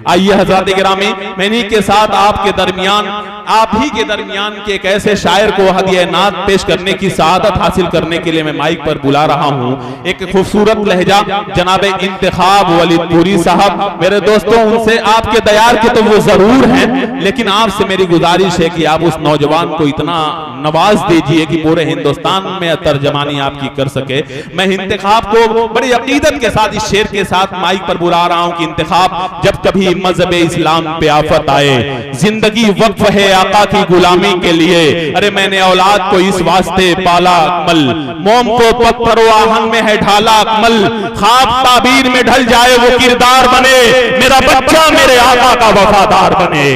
आइए हज़रात गिरामी, मैं इन्हीं के साथ आपके दरमियान, आप ही के दरमियान के एक ऐसे शायर को हदिया नात पेश करने की सआदत हासिल करने के लिए मैं माइक पर बुला रहा हूं। एक खूबसूरत लहजा जनाब इंतखाब वलीदपुरी साहब। मेरे दोस्तों, उनसे आपके दयार के तो वो जरूर हैं, लेकिन आपसे मेरी गुजारिश है कि आप उस नौजवान को इतना नवाज दीजिए कि पूरे हिंदुस्तान में तर्जमानी आपकी कर सके। मैं इंतखाब को बड़ी अकीदत के साथ इस शेर के साथ माइक पर बुला रहा हूं कि इंतखाब, जब कभी मजहब इस्लाम पे आफत आए, जिंदगी वक्फ है आका की गुलामी के लिए। अरे मैंने औलाद को इस वास्ते पाला अकमल, मोम को पत्थर आहंग में है ढाला अकमल, ख्वाब ताबीर में ढल जाए वो किरदार बने, मेरा बच्चा मेरे आका का वफादार बने।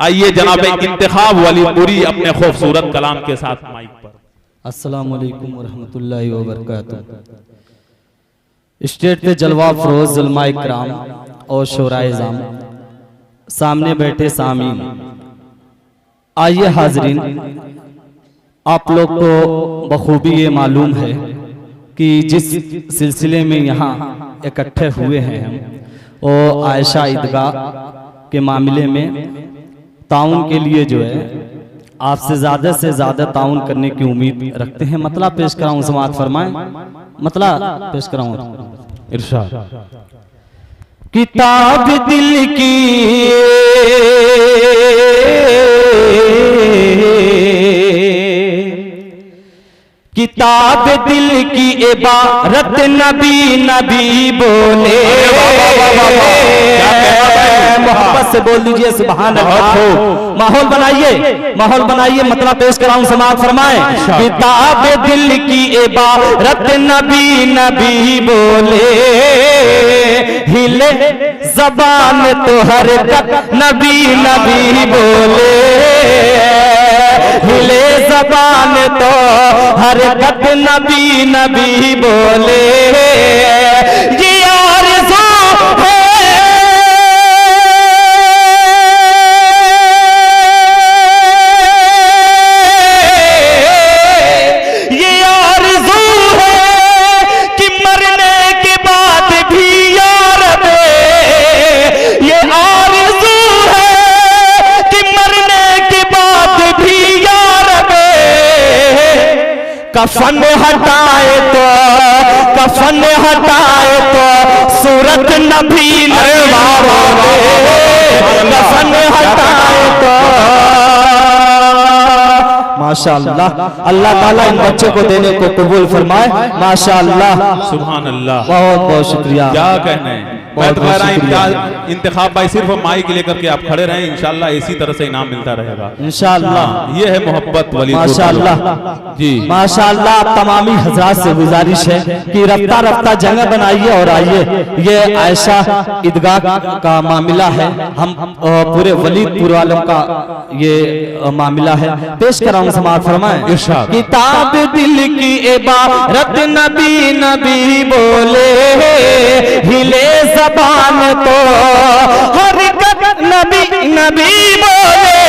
आइए जनाब इंतखाब वलीदपुरी अपने खूबसूरत कलाम के साथ माइक पर। अस्सलाम वालेकुम वरहमतुल्लाहि वबरकातुहू। स्टेज पे जलवा फरोज उलमा इकराम और शोराए जाम, सामने बैठे सामीन, आइए हाजरीन, आप लोग को बखूबी ये मालूम है कि जिस सिलसिले में यहाँ इकट्ठे हुए हैं हम, वो आयशा ईदगाह के मामले में ताउन के लिए जो है आपसे से ज्यादा ताउन करने की उम्मीद रखते हैं। मतला पेश कराऊं, समाअत फरमाएं। मतला पेश कराऊं। इरशाद। किताब दिल की किताब दिल की इबारत नबी नबी बोले। मोहब्बत से बोल दीजिए सुभान अल्लाह। माहौल बनाइए, माहौल बनाइए। मतलब पेश कराऊं, समाअत फरमाएं। किताब दिल की इबारत नबी नबी बोले, हिले जबान तो हरकत नबी नबी बोले, हिले जबान तो हरकत नबी नबी बोले। ये आरज़ू है, ये आरज़ू है कि मरने के बाद भी यार दे। ये आरज़ू है कि मरने के बाद भी यार दे। कफन हटाए तो, कफन हटाए तो सूरत नबी कफन हटाए तो। माशाअल्लाह, अल्लाह ताला इन बच्चों को देने को कबूल फरमाए। माशाअल्लाह, सुभान अल्लाह, बहुत बहुत शुक्रिया। क्या कहने हैं, मैं तो कह रहा हूं इंतखाब भाई सिर्फ माइक लेकर के आप खड़े रहें, इंशाल्लाह इसी तरह से इनाम मिलता रहेगा इंशाल्लाह। ये है मोहब्बत वली। माशाल्लाह जी, माशाल्लाह। आप तमामी हजरात से गुजारिश है कि रफ्ता रफ्ता जगह बनाइए और आइए। ये आयशा ईदगाह का मामला है, हम पूरे वलीदपुर वालों का ये मामला है। पेश कराऊं, समाअत फरमाएं। किताब दिल की इबारत नबी नबी बोले, हिले जबान तो हरकत नबी नबी बोले,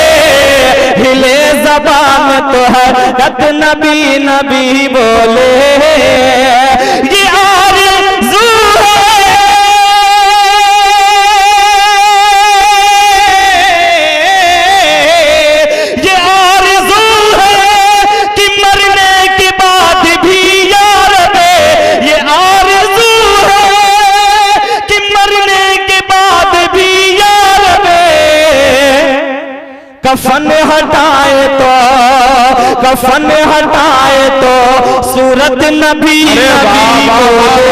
हिले जबान तो हरकत नबी नबी बोले। ये आरज़ू है, ये आरज़ू है कि मरने के बाद भी यार दे। ये आरज़ू है कि मरने के बाद भी यार दे। कफन हटाए तो, कफन हटाए तो सूरत नबी नबी बोले।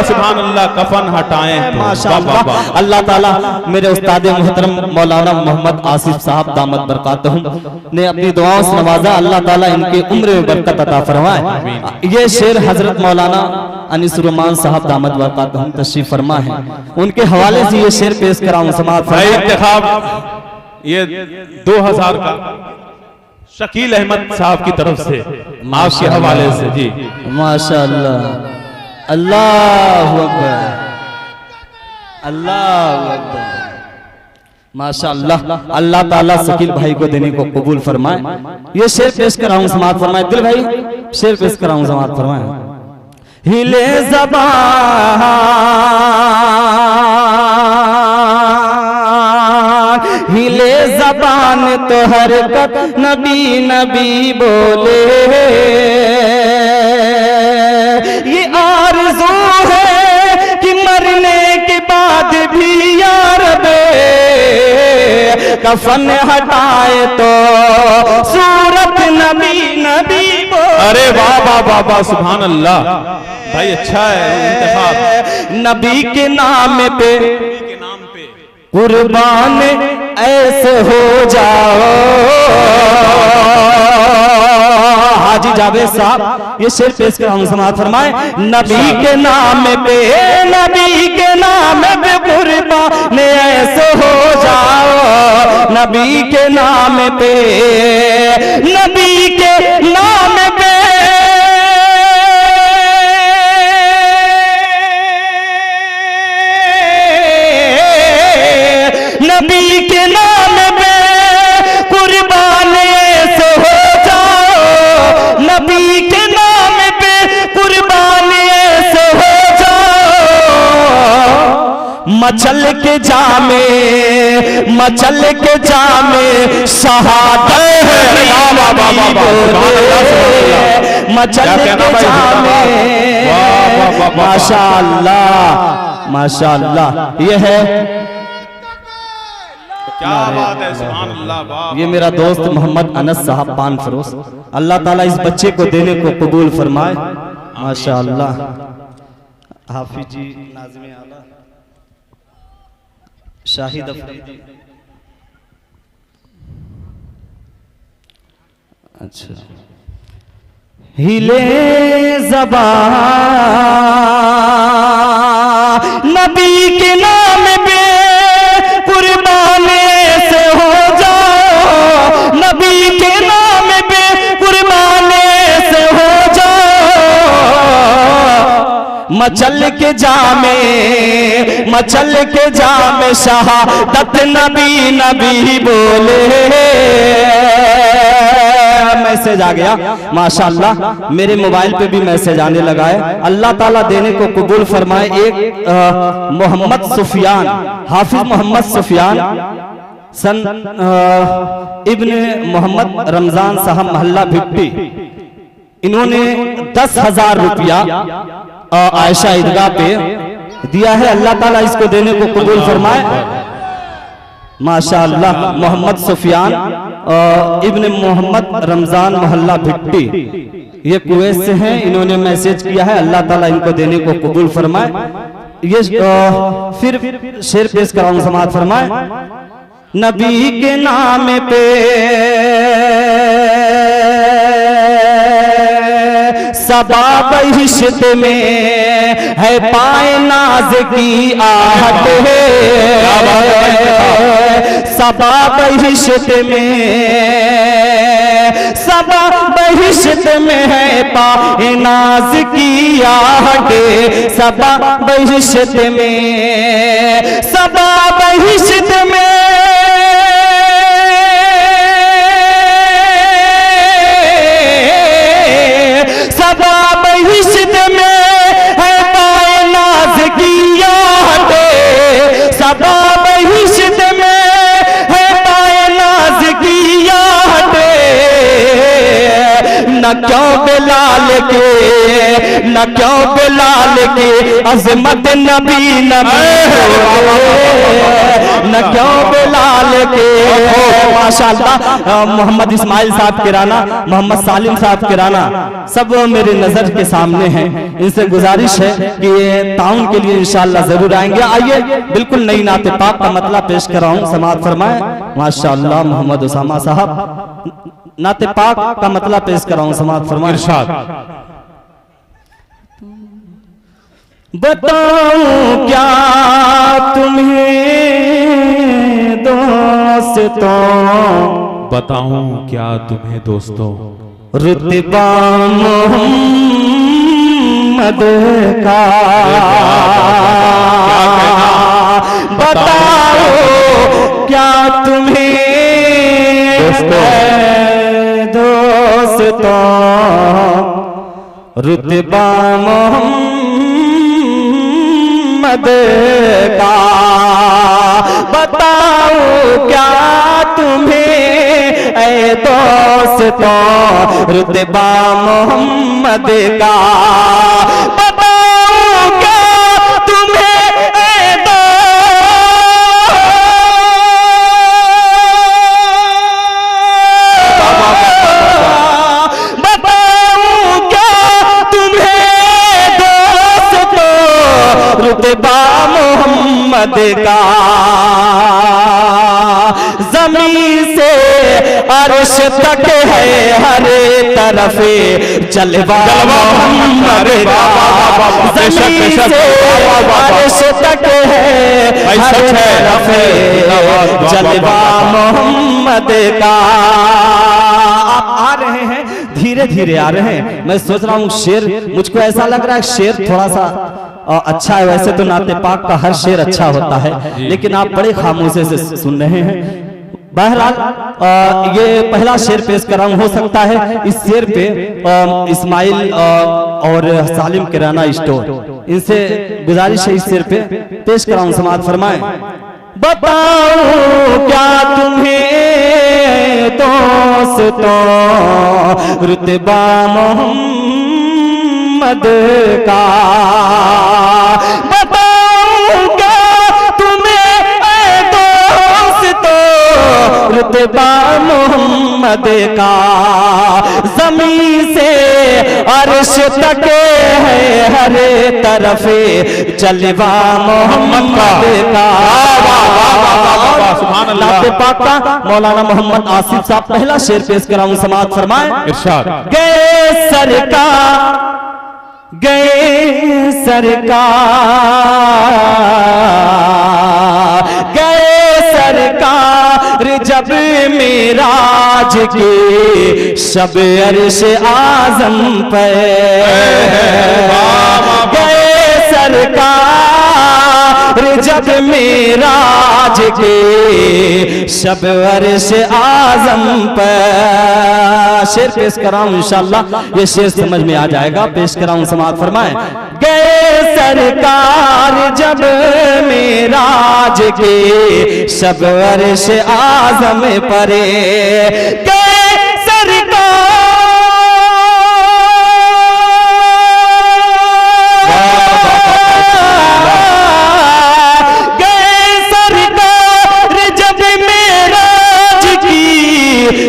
सुभान अल्लाह, कफन हटाए तो। माशाअल्लाह। अल्लाह ताला मेरे उस्ताद मोहतरम मौलाना मोहम्मद आसिफ साहब दामत बरकातहुम ने अपनी दुआओं से नवाजा। अल्लाह ताला इनके उम्र में बरकत अता फरमाए। ये शेर हजरत मौलाना अनीस रहमान साहब दामत बरकातहुम तशरीफ फरमा है, उनके हवाले से ये शेर पेश कराऊं, समाअत फरमाएं। ये 2000 का शकील अहमद साहब की तरफ से आपके हवाले से जी। माशाअल्लाह, अल्लाहु अकबर, अल्लाहु अकबर। माशाअल्लाह, अल्लाह ताला शकील भाई को देने को कबूल फरमाए। ये शेर पेश कराऊं, समाअत फरमाए। दिल भाई शेर पेश कराऊं, समाअत फरमाए। हिले ज़बान में तो हरकत नबी नबी बोले, ये आरज़ू है कि मरने के बाद भी या रब्बे कफन हटाए तो सूरत नबी नबी बोले। अरे वाह वाह वाह वाह, सुभान अल्लाह भाई, अच्छा है इंतखाब। नबी के नाम पे कुर्बान ऐसे हो जाओ। हाजी जावेद साहब ये शेर पेश कर हम समाअत फरमाए। नबी के नाम पे, नबी के नाम पे कुर्बान ऐसे हो जाओ। नबी के नाम पे, नबी के नाम पे नबी के नाम पे कुर्बान ऐसे हो जाओ। नबी के नाम पे कुर्बान ऐसे हो जाओ। मचल के जामे, मचल के जामे शहादत मचल के जामे। माशाअल्लाह माशाअल्लाह, ये है, क्या बात है, सुभान अल्लाह। वाह, ये मेरा दोस्त मोहम्मद अनस साहब पान फरोश, अल्लाह ताला इस बच्चे को देने को कबूल फरमाए। माशाअल्लाह। हाफिज जी, नाज़िम आला, शाहिद अफरीदी। अच्छा, हिले ज़बान नबी के नाम पे कुर्बान ऐसे हो जाओ। नबी के नाम पे कुर्बान ऐसे हो जाओ। मचल के जामे, मचल के जामे शहादत नबी नबी बोले। मैसेज आ गया माशाअल्लाह, मेरे मोबाइल पे भी मैसेज आने लगा है। अल्लाह ताला देने को कबूल फरमाए। एक मोहम्मद सुफियान, हाफिज मोहम्मद सुफियान सन इब्न मोहम्मद रमजान साहब महल्ला भिट्टी, इन्होंने 10,000 रुपया आयशा ईदगाह पे दिया है। अल्लाह ताला इसको देने को कबूल फरमाए। माशाअल्लाह। मोहम्मद सुफियान इब्न मोहम्मद रमजान मोहल्ला भिट्टी, ये कुवैत से हैं, इन्होंने मैसेज किया है। अल्लाह ताला इनको देने को कबूल फरमाए। ये फिर शेर पेश कराऊं, समाअत फरमाए। नबी के नाम पे सबा बहिश्त में है पाए नाज की आहट है। सबा बहिश्त में, सबा बहिश्त में है पाए नाज की आहट। सबा बहिश्त में, सबा बहिश्त में बहिश्त में है पाए नाज की आहट। सबा बहिश्त में है पाए नाज की आहट। न क्यों बिलाल के, न क्यों बिलाल के अजमत नबी नबी, न क्यों बिलाल के। माशाअल्लाह। मोहम्मद इस्माइल साहब किराना, मोहम्मद सालिम साहब किराना, सब मेरे नजर के सामने हैं। इनसे गुजारिश है कि ये ताउन के लिए इंशाअल्लाह जरूर आएंगे। आइए बिल्कुल नई नाते पाक का मतलब पेश कर रहा हूँ, समाअत फरमाए। माशाअल्लाह। मोहम्मद उसामा साहब नाते पाक का मतलब पेश कर रहा हूँ, समाअत फरमाए। इरशाद। बताऊं क्या तुम्हें दोस्तों, बताऊं क्या तुम्हें दोस्तों, रुतबा मोहम्मद का बताओ क्या तुम्हें दोस्तों, रुतबा मोहम्मद का बताओ क्या तुम्हें दोस्तों रुतबा मोहम्मद का, बताऊं क्या तुम्हें रुतबा मोहम्मद का, ज़मीन से अर्श तक है हर तरफ जलवा मोहम्मद का, ज़मीन से अर्श तक है हर तरफ जलवा मोहम्मद का। आप आ रहे हैं, धीरे धीरे आ रहे हैं। मैं सोच रहा हूँ शेर, मुझको ऐसा लग रहा है शेर थोड़ा सा अच्छा है। वैसे तो नाते पाक का हर शेर अच्छा होता है, लेकिन आप बड़े खामोशी से सुन रहे हैं। बहरहाल ये पहला शेर पेश कर रहा हूं। हो सकता है इस शेर पे इस्माइल और सालिम किराना स्टोर, इनसे गुजारिश है इस शेर पे पेश कर रहा हूं, समाअत फरमाएं। बताऊं क्या तुम्हें दोस्तों रुतबा मोहम्मद का, बताऊं क्या तुम्हें दोस्तों रुतबा मोहम्मद का, ज़मीन से अर्श तक है हर तरफ जलवा मोहम्मद का। नाते पाक का मौलाना मोहम्मद आसिफ साहब पहला शेर पेश कर रहा हूं, समाअत फरमाएं। इरशाद। गए सरकार जब मेराज के शब अर्श आज़म पे, गए सरकार जब मेराज के शब अर्श आज़म पे। शेर पेश कर रहा हूं, इंशाअल्लाह ये शेर समझ में आ जाएगा। पेश कर रहा हूं, समाअत फरमाएं। गए सरकार जब मेराज के शब अर्श आज़म परे, गए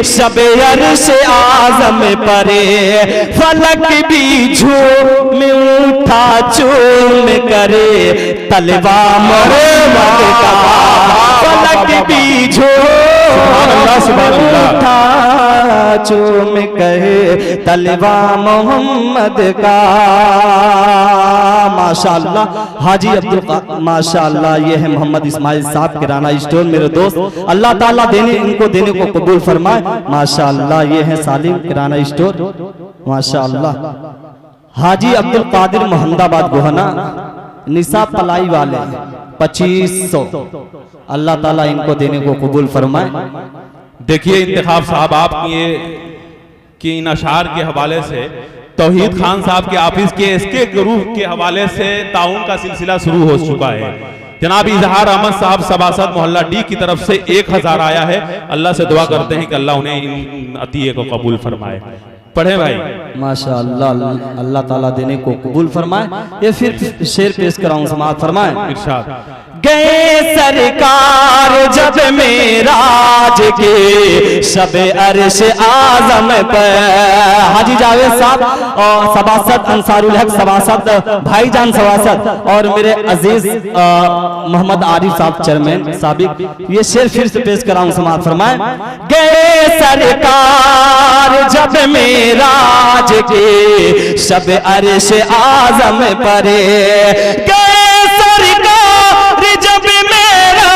शब अर्श आज़म परे, फलक भी झूम उठा चूम करे तलवा मोहम्मद का, फलक भी झूम उठा चूम करे तलवा मोहम्मद का। माशाअल्लाह हाजी अब्दुल माशाअल्लाह, ये है मोहम्मद इस्माइल साहब किराना स्टोर, मेरे दोस्त। अल्लाह ताला इनको देने को कबूल फरमाए। माशाअल्लाह ये है सालिम किराना स्टोर, माशाअल्लाह। हाजी अब्दुल कादिर मोहम्मदाबाद गोहना, निसाब पलाई वाले 2500, अल्लाह ताला इनको देने को कबूल फरमाए। देखिए इंतखाब साहब आप कि इन अशार के हवाले से तौहीद खान साहब के ऑफिस के एसके ग्रुप के हवाले से ताउन का सिलसिला शुरू हो चुका है। जनाब इजहार अहमद साहब सभासद मोहल्ला डी की तरफ से 1000 आया है। अल्लाह से दुआ करते हैं कि अल्लाह उन्हें इन अतिये को कबूल फरमाए। पढ़े भाई। माशाअल्लाह, अल्लाह ताला देने को कबूल फरमाए। ये फिर शेर पेश कराऊं, समाअत फरमाए। इरशाद। गए सरकार जब मेराज के शब अर्श आज़म पर, हाजी जावेद साहब और सभासद अंसारुल हक सभासद भाईजान सभासद और मेरे अजीज मोहम्मद आरिफ साहब चेयरमैन साबिक, ये शेर फिर से पेश कराऊं, समाअत फरमाए। गए सरकार जब मेराज के शब अर्श आज़म पर, गए सरकार जब मेरा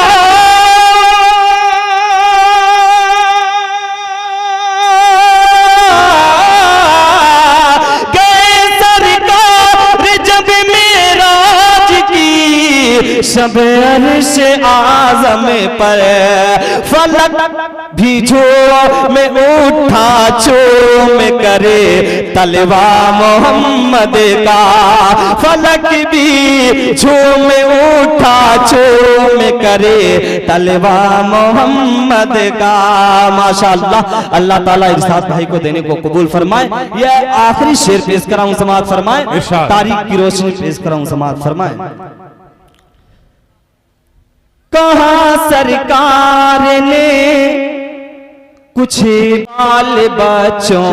गए सरकार जब मेराज की शब अर्श आज़म पर, फलक भी झूम उठा चूम करे तलवा मोहम्मद का, फलक भी झूम उठा चूम करे तलवा मोहम्मद का। माशाअल्लाह, अल्लाह ताला इरशाद भाई को देने को कबूल फरमाए। यह आखिरी शेर पेश कराऊं, समाअत फरमाए, तारीख की रोशनी पेश कराऊं, समाअत फरमाए। कहाँ सरकार ने कुछ बाल बच्चों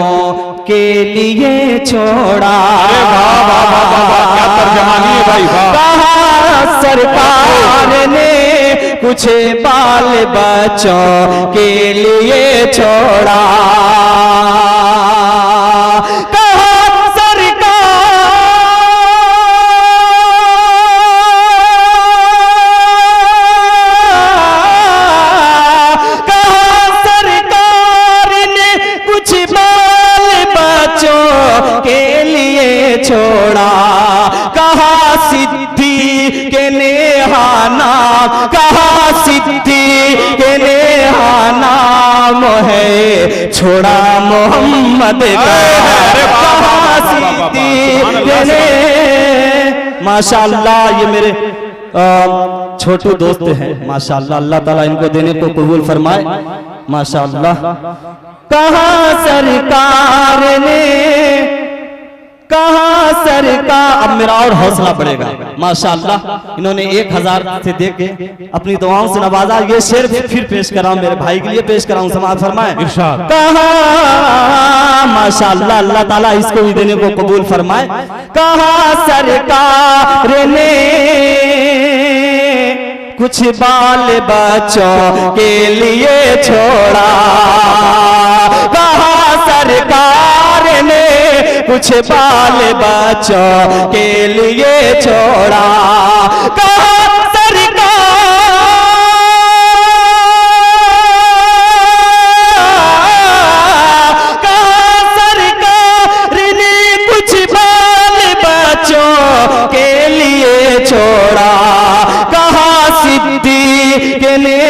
के लिए छोड़ा, क्या तर्जमानी है भाई, वाह। कहाँ सरकार ने कुछ बाल बच्चों के लिए छोड़ा, छोड़ा, कहा सिद्धि के नेहा नाम, कहा सिद्धि के नेहा नाम है, छोड़ा मोहम्मद का, कहा सिद्धि के ने। माशाअल्लाह, ये मेरे छोटू दोस्त हैं, माशाअल्लाह, अल्लाह ताला इनको देने को कबूल फरमाए। माशाअल्लाह, कहा सरकार ने, कहा सरकार, अब मेरा और हौसला बढ़ेगा। माशाअल्लाह, इन्होंने 1000 से दे के अपनी दुआओं से नवाजा। ये शेर फिर पेश कराऊं, मेरे भाई के लिए पेश कराऊं, समाअत फरमाए। कहा माशाअल्लाह, अल्लाह ताला इसको भी देने को कबूल फरमाए। कहा सरकार ने कुछ बाल बच्चों के लिए छोड़ा, कहा सरकार ने कुछ बाल बच्चों के लिए छोड़ा, कहा सरकार ने कुछ बाल बच्चों के लिए छोड़ा, कहा सिद्धि के ने,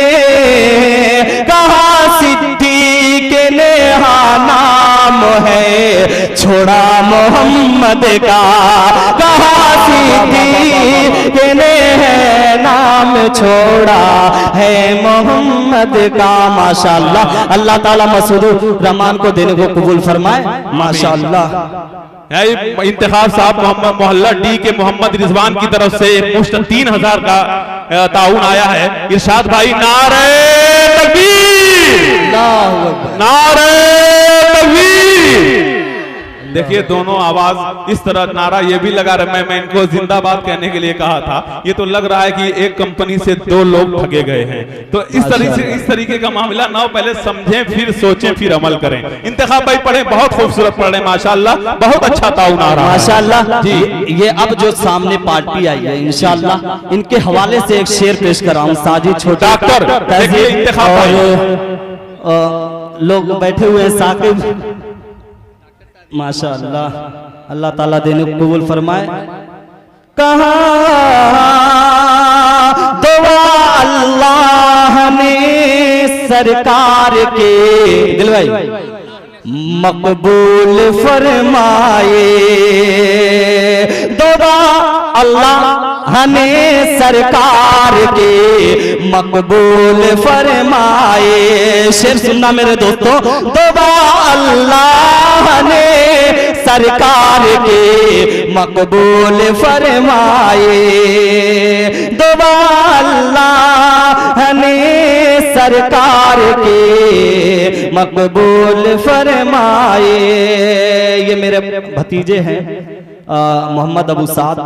कहा सिद्धि के नेहा नाम है, छोड़ा मोहम्मद का, कहा सिद्धि के ने नाम छोड़ा है मोहम्मद का। माशाअल्लाह, अल्लाह ताला मसूद रहमान को देने को कबूल फरमाए। माशाअल्लाह, इंतखाब साहब मोहल्ला डी के मोहम्मद रिजवान की तरफ से मुश्त 3000 का ताउन आया है। इरशाद भाई, नारे तकबीर, नारे तकबीर। देखिए, दोनों आवाज इस तरह नारा ये भी लगा रहा, मैं इनको जिंदाबाद कहने के लिए कहा था। ये तो लग रहा है कि एक कंपनी से 2 लोग ठगे गए हैं। तो इस तरीके का मामला ना, पहले समझें फिर सोचें फिर अमल करें। इंतखाब भाई पढ़े, बहुत खूबसूरत पढ़े, माशाअल्लाह, बहुत अच्छा ताउन आ रहा है। माशाअल्लाह जी। ये अब जो सामने पार्टी आई है, इंशाअल्लाह इनके हवाले से एक शेर पेश कर रहा हूँ। साजिद छोटा डॉक्टर, देखिए इंतखाब लोग बैठे हुए हैं, साकिब, माशाअल्लाह, अल्लाह ताला देने को कबूल फरमाए। कहा दुआ अल्लाह ने सरकार के, दिल भाई, मकबूल फरमाए, दुआ अल्लाह ने सरकार के मकबूल फरमाए। शेर सुनना मेरे दोस्तों, दुआ अल्लाह ने सरकार के मकबूल फरमाए, दुआ अल्लाह ने सरकार के मकबूल फरमाए। ये मेरे भतीजे हैं मोहम्मद अबू साद,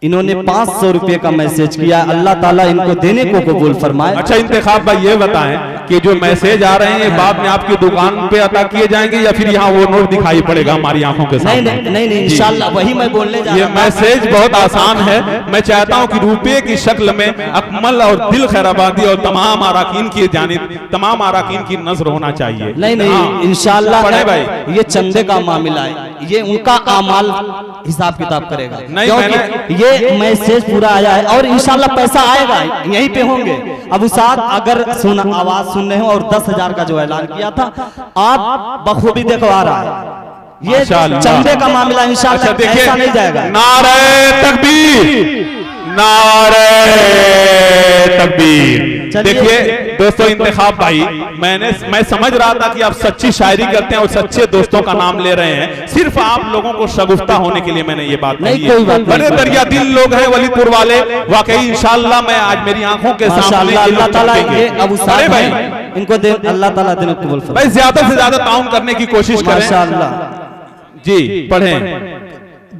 इन्होंने 500 रुपए का मैसेज किया, अल्लाह ताला इनको देने को कबूल फरमाए। अच्छा इंतखाब भाई ये बताएं कि जो मैसेज आ रहे हैं बाद में आपकी दुकान पे अता किए जाएंगे या फिर यहाँ वो नोट दिखाई पड़ेगा हमारी आंखों के सामने? नहीं इंशाल्लाह वही मैं बोलने जा रहा हूं। ये मैसेज बहुत आसान है। मैं चाहता हूं कि रुपये की शक्ल में अकमल और दिल खैराबादी और तमाम अराकीन की जानिब तमाम अराकीन की नजर होना चाहिए। नहीं इंशाल्लाह भाई, ये चंदे का मामला है, ये उनका आमाल हिसाब किताब करेगा। नहीं ये मैसेज पूरा आया है और इंशाल्लाह पैसा आएगा, यहीं पे होंगे। अब उस्ताद अगर आवाज सुन रहे हो और 10,000 का जो ऐलान किया था आप बखूबी देखवा रहा है, ये चंदे का मामला इंशाल्लाह ऐसा नहीं जाएगा। नारे तकबीर, नारे तकबीर। देखिए दोस्तों इंतखाब भाई, मैं समझ रहा था कि आप सच्ची शायरी करते हैं और सच्चे दोस्तों का नाम ले रहे हैं, सिर्फ आप लोगों को शगुफ्ता होने के लिए मैंने ये बात कही है। बड़े दरिया दिल लोग हैं वलीपुर वाले, वाकई इंशाल्लाह मैं आज मेरी आंखों के सामने अल्लाह ताला भाई इनको दे, अल्लाह ताला दिन कबूल फरमाए। भाई ज्यादा से ज्यादा ताउन करने की कोशिश करें माशाअल्लाह। जी पढ़ें।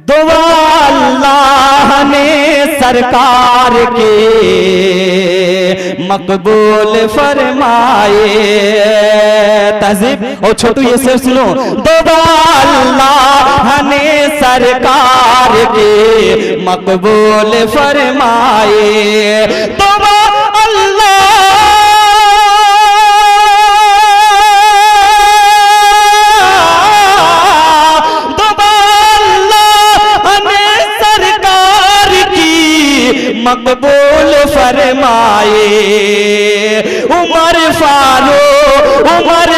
दुआ अल्लाह ने सरकार के मकबूल फरमाए। तहजीब और छोटू ये से सुनो। दुआ अल्लाह ने सरकार के मकबूल फरमाए। दुआ अल्लाह मकबूल फरमाए। उमर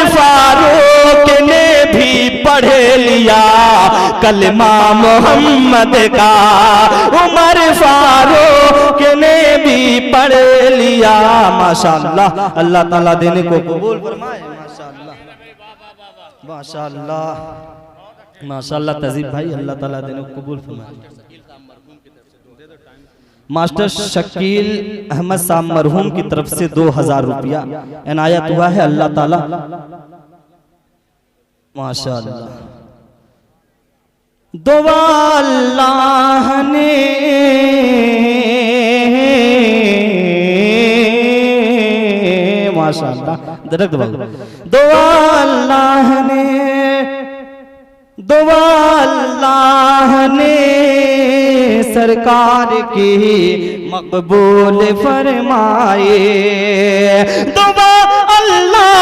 फारूक ने भी पढ़ लिया कलमा मोहम्मद का। उमर फारूक ने भी पढ़ लिया माशाअल्लाह। अल्लाह ताला देने को कबूल फरमाए। माशाअल्लाह माशाअल्लाह माशाअल्लाह। तहजीब भाई अल्लाह ताला देने को कबूल फरमाए। मास्टर शकील अहमद साहब मरहूम की तरफ से 2000 रुपया इनायत हुआ है। अल्लाह ताला माशाअल्लाह। दुआ अल्लाह ने माशाअल्लाह दुआ अल्लाह ने, दुआ अल्लाह ने सरकार की मकबूल फरमाए। दुआ अल्लाह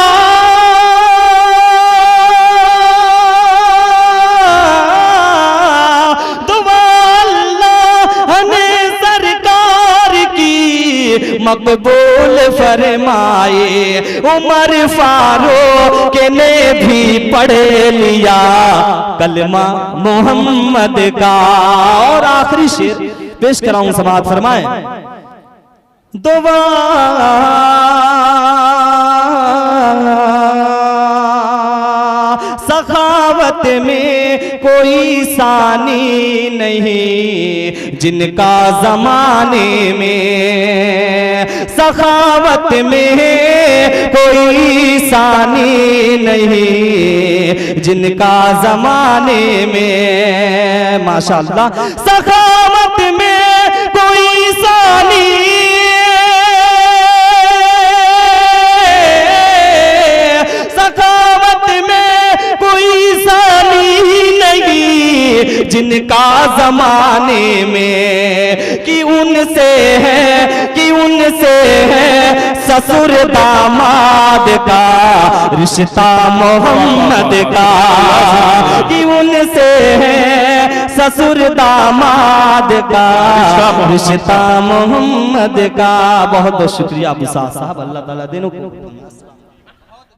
ने सरकार की मकबूल फरमाए। उमर फारूक ने भी पढ़ लिया कलमा मोहम्मद का। और आखिरी शेर पेश कराऊं, समाअत फरमाए। दुआ सखावत में कोई सानी नहीं जिनका जमाने में। सखावत में कोई सानी नहीं जिनका जमाने में। माशाअल्लाह। सखावत में कोई सानी, जिनका जमाने में कि उनसे है ससुर दामाद का रिश्ता मोहम्मद का। कि उनसे है ससुर दामाद का रिश्ता मोहम्मद का। बहुत बहुत शुक्रिया अबू साहब। अल्लाह ताला देनो को